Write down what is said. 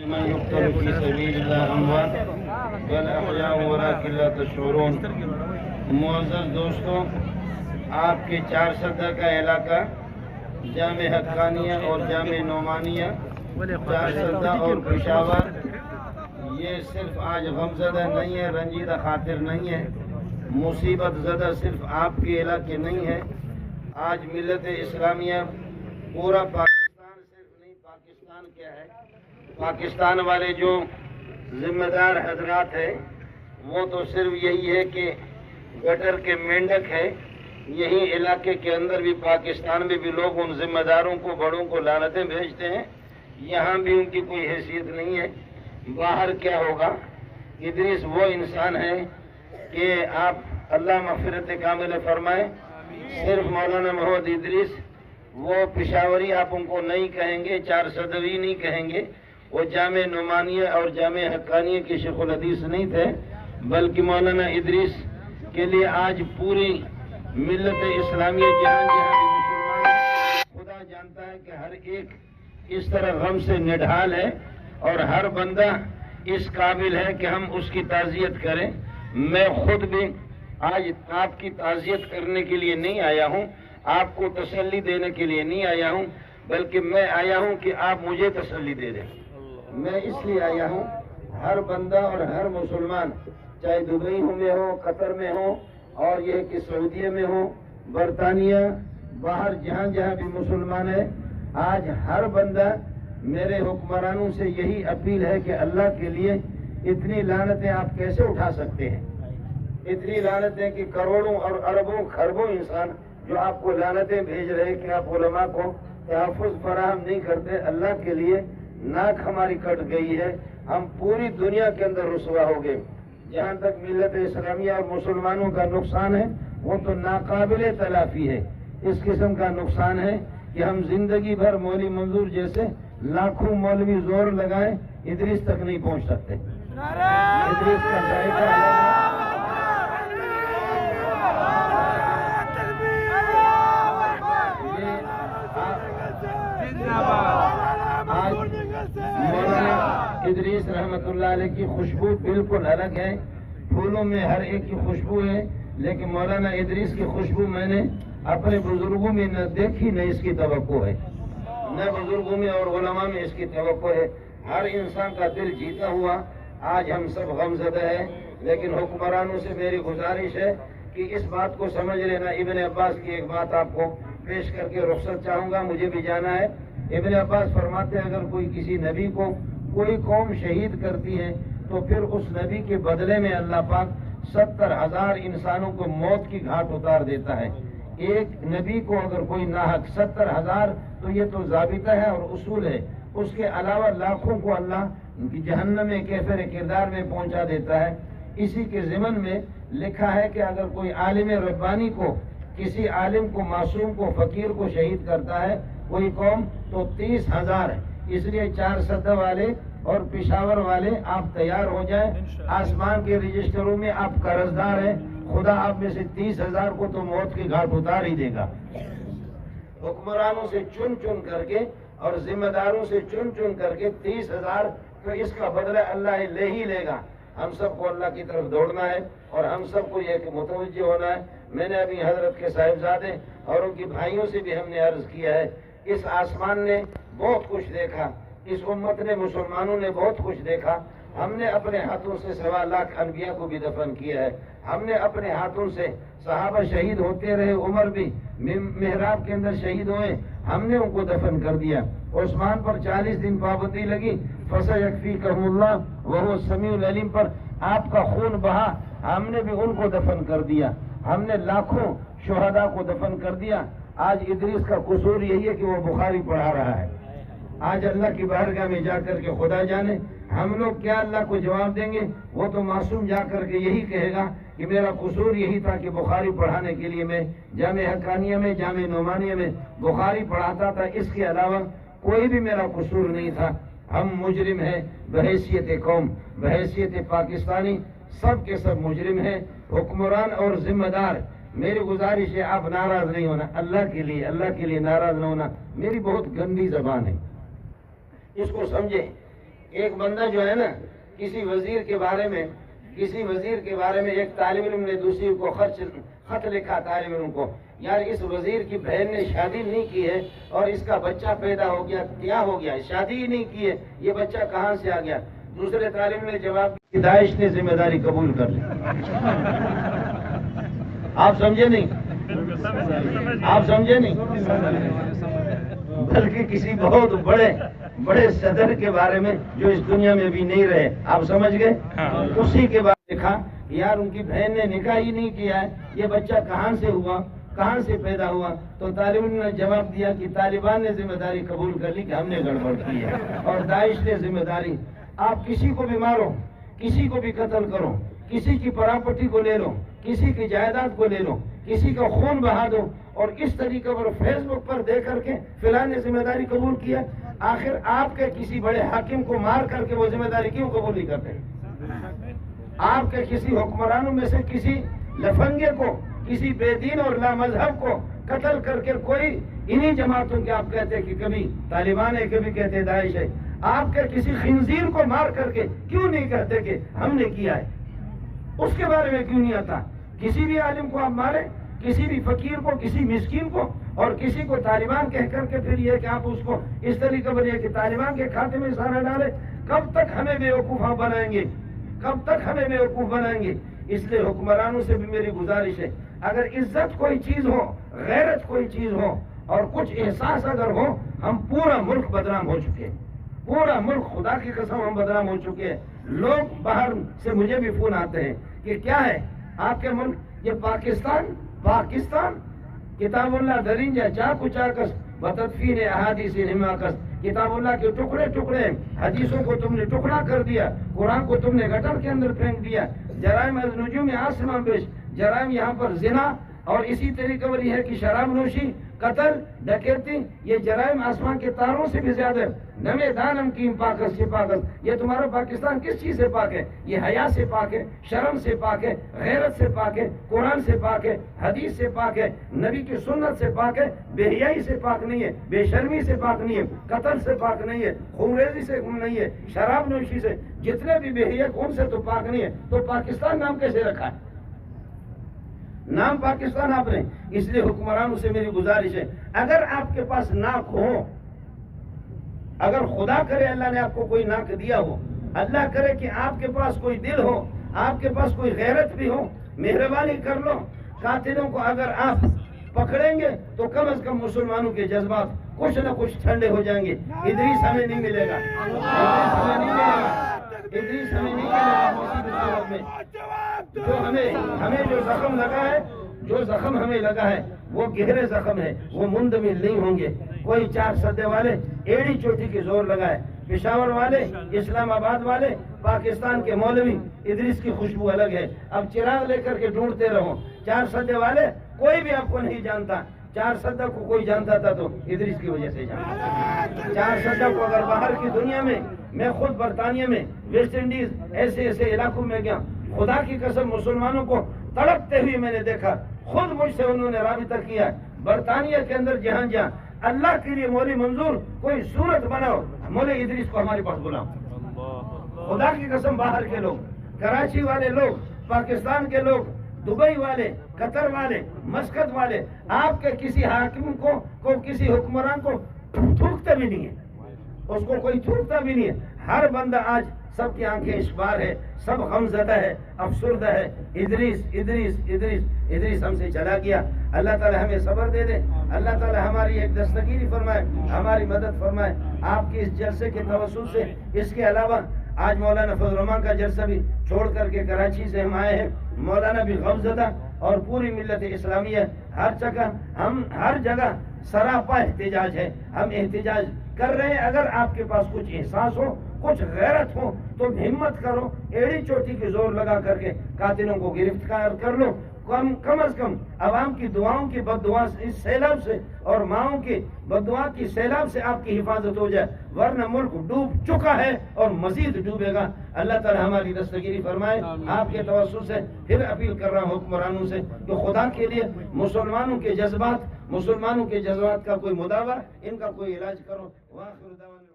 من يقتل في سبيل الله اموات بل احياء ولكن لا تشعرون۔ معزز دوستوں، آپ کے 4 صدہ کا علاقہ جامع حقانیہ اور جامع نعمانیہ، 4 صدہ اور پشاور، یہ صرف آج غم زدہ نہیں ہے، رنجیدہ خاطر نہیں ہے، مصیبت زدہ صرف آپ کے علاقے نہیں ہے۔ آج ملت اسلامیہ پورا پاکستان، صرف نہیں پاکستان کیا ہے، پاکستان والے جو ذمہ دار حضرات ہیں وہ تو صرف یہی ہے کہ گٹر کے مینڈک ہے، یہی علاقے کے اندر بھی پاکستان میں بھی لوگ ان ذمہ داروں کو، بڑوں کو لعنتیں بھیجتے ہیں، یہاں بھی ان کی کوئی حیثیت نہیں ہے۔ باہر کیا ہوگا؟ ادریس وہ انسان ہے کہ آپ اللہ مغفرت کامل فرمائے، صرف مولانا محمد ادریس وہ پشاوری آپ ان کو نہیں کہیں گے، 4 صدوی نہیں کہیں گے، وہ جامع نعمانیہ اور جامع حقانیہ کے شیخ الحدیث نہیں تھے، بلکہ مولانا ادریس کے لیے آج پوری ملت اسلامیہ جہاں جہاں بھی مسلمان ہیں، خدا جانتا ہے کہ ہر ایک اس طرح غم سے نڈھال ہے اور ہر بندہ اس قابل ہے کہ ہم اس کی تعزیت کریں۔ میں خود بھی آج آپ کی تعزیت کرنے کے لیے نہیں آیا ہوں، آپ کو تسلی دینے کے لیے نہیں آیا ہوں، بلکہ میں آیا ہوں کہ آپ مجھے تسلی دے دیں۔ میں اس لیے آیا ہوں، ہر بندہ اور ہر مسلمان، چاہے دبئی میں ہو، قطر میں ہو، اور یہ کہ سعودیہ میں ہو، برطانیہ، باہر جہاں جہاں بھی مسلمان ہے، آج ہر بندہ میرے حکمرانوں سے یہی اپیل ہے کہ اللہ کے لیے اتنی لعنتیں آپ کیسے اٹھا سکتے ہیں؟ اتنی لعنتیں کہ کروڑوں اور اربوں خربوں انسان جو آپ کو لعنتیں بھیج رہے کہ آپ علماء کو تحفظ فراہم نہیں کرتے، اللہ کے لیے ناک ہماری کٹ گئی ہے، ہم پوری دنیا کے اندر رسوا ہو گئے۔ جہاں تک ملت اسلامیہ اور مسلمانوں کا نقصان ہے وہ تو ناقابل تلافی ہے۔ اس قسم کا نقصان ہے کہ ہم زندگی بھر مولوی منظور جیسے لاکھوں مولوی زور لگائیں، ادریس تک نہیں پہنچ سکتے۔ ادریس کا ذائقہ مولانا ادریس رحمت اللہ علیہ کی خوشبو بالکل الگ ہے، پھولوں میں ہر ایک کی خوشبو ہے، لیکن مولانا ادریس کی خوشبو میں نے اپنے بزرگوں میں نہ دیکھی، نہ اس کی توقع ہے، نہ بزرگوں میں اور علماء میں اس کی توقع ہے۔ ہر انسان کا دل جیتا ہوا آج ہم سب غم زدہ ہیں، لیکن حکمرانوں سے میری گزارش ہے کہ اس بات کو سمجھ لینا۔ ابن عباس کی ایک بات آپ کو پیش کر کے رخصت چاہوں گا، مجھے بھی جانا ہے۔ ابن عباس فرماتے ہیں اگر کوئی کسی نبی کو کوئی قوم شہید کرتی ہے تو پھر اس نبی کے بدلے میں اللہ پاک 70,000 انسانوں کو موت کی گھاٹ اتار دیتا ہے۔ ایک نبی کو اگر کوئی ناحق 70,000 تو یہ تو ضابطہ ہے اور اصول ہے، اس کے علاوہ لاکھوں کو اللہ جہنم میں کیفر کردار میں پہنچا دیتا ہے۔ اسی کے ضمن میں لکھا ہے کہ اگر کوئی عالم ربانی کو، کسی عالم کو، معصوم کو، فقیر کو شہید کرتا ہے کوئی قوم تو 30,000 ہے۔ اس لیے 4 صدہ والے اور پشاور والے آپ تیار ہو جائیں، آسمان کے رجسٹروں میں آپ قرضدار ہیں، خدا آپ میں سے 30,000 کو تو موت کی گھاٹ اتار ہی دے گا۔ حکمرانوں سے چن چن کر کے اور ذمہ داروں سے چن چن کر کے 30,000 تو اس کا بدلہ اللہ لے ہی لے گا۔ ہم سب کو اللہ کی طرف دوڑنا ہے اور ہم سب کو یہ متوجہ ہونا ہے۔ میں نے ابھی حضرت کے صاحبزادے اور ان کی بھائیوں سے بھی ہم نے عرض کیا ہے، اس آسمان نے بہت کچھ دیکھا، اس امت نے، مسلمانوں نے بہت کچھ دیکھا۔ ہم نے اپنے ہاتھوں سے 1.25 لاکھ انبیاء کو بھی دفن کیا ہے، ہم نے اپنے ہاتھوں سے صحابہ شہید ہوتے رہے، عمر بھی محراب کے اندر شہید ہوئے، ہم نے ان کو دفن کر دیا۔ عثمان پر 40 دن پابندی لگی، فَسَيَكْفِيكَهُمُ اللَّهُ وَهُوَ السَّمِيعُ الْعَلِيمُ پر آپ کا خون بہا، ہم نے بھی ان کو دفن کر دیا، ہم نے لاکھوں شہداء کو دفن کر دیا۔ آج ادریس کا قصور یہی ہے کہ وہ بخاری پڑھا رہا ہے۔ آج اللہ کی بارگاہ میں جا کر کے خدا جانے ہم لوگ کیا اللہ کو جواب دیں گے۔ وہ تو معصوم جا کر کے یہی کہے گا کہ میرا قصور یہی تھا کہ بخاری پڑھانے کے لیے میں جامع حقانیہ میں، جامع نعمانیہ میں بخاری پڑھاتا تھا، اس کے علاوہ کوئی بھی میرا قصور نہیں تھا۔ ہم مجرم ہیں بحیثیت قوم، بحیثیت پاکستانی، سب کے سب مجرم ہیں، حکمران اور ذمہ دار۔ میری گزارش ہے آپ ناراض نہیں ہونا، اللہ کے لیے ناراض نہ ہونا۔ میری بہت گندی زبان ہے، اس کو سمجھیں ایک بندہ جو ہے نا کسی وزیر کے بارے میں ایک طالب علم نے دوسری کو خط لکھا طالب علم کو، یار اس وزیر کی بہن نے شادی نہیں کی ہے اور اس کا بچہ پیدا ہو گیا، کیا ہو گیا، شادی ہی نہیں کی ہے، یہ بچہ کہاں سے آ گیا؟ دوسرے طالب نے جواب دیا داعش نے ذمہ داری قبول کر لی۔ آپ سمجھے نہیں؟ بلکہ کسی بہت بڑے صدر کے بارے میں جو اس دنیا میں بھی نہیں رہے، آپ سمجھ گئے؟ اسی کے بعد دیکھا یار ان کی بہن نے نکاح ہی نہیں کیا ہے، یہ بچہ کہاں سے ہوا، کہاں سے پیدا ہوا؟ تو طالب علم نے جواب دیا کہ طالبان نے ذمہ داری قبول کر لی کہ ہم نے گڑبڑ کی ہے اور داعش نے ذمہ داری۔ آپ کسی کو بھی مارو، کسی کو بھی قتل کرو، کسی کی پراپرٹی کو لے لو، کسی کی جائیداد کو لے لو، کسی کا خون بہا دو اور اس طریقے پر فیس بک پر دے کر کے فلاں نے ذمہ داری قبول کیا، آخر آپ کے کسی بڑے حاکم کو مار کر کے وہ ذمہ داری کیوں قبول نہیں کرتے؟ آپ کے کسی حکمرانوں میں سے کسی لفنگے کو، کسی بے دین اور لامذہب کو قتل کر کے کوئی انہی جماعتوں کے آپ کہتے کہ کبھی طالبان ہے، کبھی کہتے داعش ہے، آپ کے کسی خنزیر کو مار کر کے کیوں نہیں کہتے کہ ہم نے کیا ہے؟ اس کے بارے میں کیوں نہیں آتا؟ کسی بھی عالم کو آپ مارے، کسی بھی فقیر کو، کسی مسکین کو، اور کسی کو طالبان کہہ کر کے پھر یہ کہ آپ اس کو اس طریقے پر یہ کہ طالبان کے کھاتے میں سارا ڈالے، کب تک ہمیں بیوقوف بنائیں گے؟ کب تک ہمیں بیوقوف بنائیں گے؟ اس لیے حکمرانوں سے بھی میری گزارش ہے، اگر عزت کوئی چیز ہو، غیرت کوئی چیز ہو اور کچھ احساس اگر ہو، ہم پورا ملک بدنام ہو چکے ہیں، پورا ملک خدا کی قسم ہم بدنام ہو چکے ہیں۔ لوگ باہر سے مجھے بھی فون آتے ہیں کہ کیا ہے آپ کے ملک، یہ پاکستان کتاب اللہ درینجہ چاکو چاکس بتدفین احادیث حماقس، کتاب اللہ کے ٹکڑے ٹکڑے، حدیثوں کو تم نے ٹکڑا کر دیا، قرآن کو تم نے گٹر کے اندر پھینک دیا، جرائم از نجوم آسمان بیش، جرائم یہاں پر زنا اور اسی طریقے پر یہ ہے کہ شراب نوشی، قتل، ڈکیتی، یہ جرائم آسمان کے تاروں سے بھی زیادہ۔ نمے دانم کیم پاکس سے پاکس، یہ تمہارا پاکستان کس چیز سے پاک ہے؟ یہ حیا سے پاک ہے، شرم سے پاک ہے، غیرت سے پاک ہے، قرآن سے پاک ہے، حدیث سے پاک ہے، نبی کی سنت سے پاک ہے، بے حیائی سے پاک نہیں ہے، بے شرمی سے پاک نہیں ہے، قتل سے پاک نہیں ہے، خونریزی سے نہیں ہے، شراب نوشی سے، جتنے بھی بے حیا ان سے تو پاک نہیں ہے، تو پاکستان نام کیسے رکھا ہے؟ نام پاکستان آپ نے۔ اس لیے حکمرانوں سے میری گزارش ہے، اگر آپ کے پاس ناک ہو، اگر خدا کرے اللہ نے آپ کو کوئی ناک دیا ہو، اللہ کرے کہ آپ کے پاس کوئی دل ہو، آپ کے پاس کوئی غیرت بھی ہو، مہربانی کر لو، قاتلوں کو اگر آپ پکڑیں گے تو کم از کم مسلمانوں کے جذبات کچھ نہ کچھ ٹھنڈے ہو جائیں گے۔ ادریس ہمیں نہیں ملے گا، ادریس ہمیں نہیں ملے گا، جو ہمیں جو زخم لگا ہے، جو زخم ہمیں لگا ہے وہ گہرے زخم ہے، وہ مندمل نہیں ہوں گے۔ کوئی چار سدے والے ایڑی چوٹی کی زور لگائے، پشاور والے، اسلام آباد والے، پاکستان کے مولوی، ادریس کی خوشبو الگ ہے، اب چراغ لے کر کے ڈھونڈتے رہو۔ چار سدے والے کوئی بھی آپ کو نہیں جانتا، چار سدہ کو کوئی جانتا تھا تو ادریس کی وجہ سے جانتا۔ چار سدہ کو اگر باہر کی دنیا میں خود برطانیہ میں، ویسٹ انڈیز، ایسے علاقوں میں گیا، خدا کی قسم مسلمانوں کو تڑپتے ہوئے میں نے دیکھا، خود مجھ سے انہوں نے رابطہ کیا۔ برطانیہ کے اندر جہاں اللہ کے لیے مولی منظور کوئی صورت بناؤ، مولی ادریس کو ہمارے پاس بلاؤ۔ خدا کی قسم باہر کے لوگ، کراچی والے لوگ، پاکستان کے لوگ، دبئی والے، قطر والے، مسقط والے، آپ کے کسی حاکم کو کسی حکمران کو تھوکتے بھی نہیں ہے، اس کو کوئی تھوکتا بھی نہیں ہے۔ ہر بندہ آج سب کی آنکھیں اشبار ہے، سب غمزدہ ہے، افسردہ ہے۔ ادریس ہم سے چلا گیا۔ اللہ تعالی ہمیں صبر دے دے، اللہ تعالی ہماری ایک دستگیری فرمائے، ہماری مدد فرمائے۔ آپ کی اس جلسے کے توسط سے، اس کے علاوہ آج مولانا فضل الرحمان کا جلسہ بھی چھوڑ کر کے کراچی سے ہم آئے ہیں، مولانا بھی غمزدہ اور پوری ملت اسلامیہ ہر جگہ سراپا احتجاج ہے، ہم احتجاج کر رہے ہیں۔ اگر آپ کے پاس کچھ احساس ہو، کچھ غیرت ہو تو ہمت کرو، ایڑی چوٹی کی زور لگا کر کے قاتلوں کو گرفتار کر لو۔ کم از کم عوام کی دعاؤں کی بددعا اس سیلاب سے اور ماؤں کی بددعا کی سیلاب سے آپ کی حفاظت ہو جائے، ورنہ ملک ڈوب چکا ہے اور مزید ڈوبے گا۔ اللہ تعالی ہماری دستگیری فرمائے۔ آپ کے توسط سے پھر اپیل کر رہا ہوں حکمرانوں سے کہ خدا کے لیے مسلمانوں کے جذبات کا کوئی مداوا، ان کا کوئی علاج کرو۔ وآخر دعوانا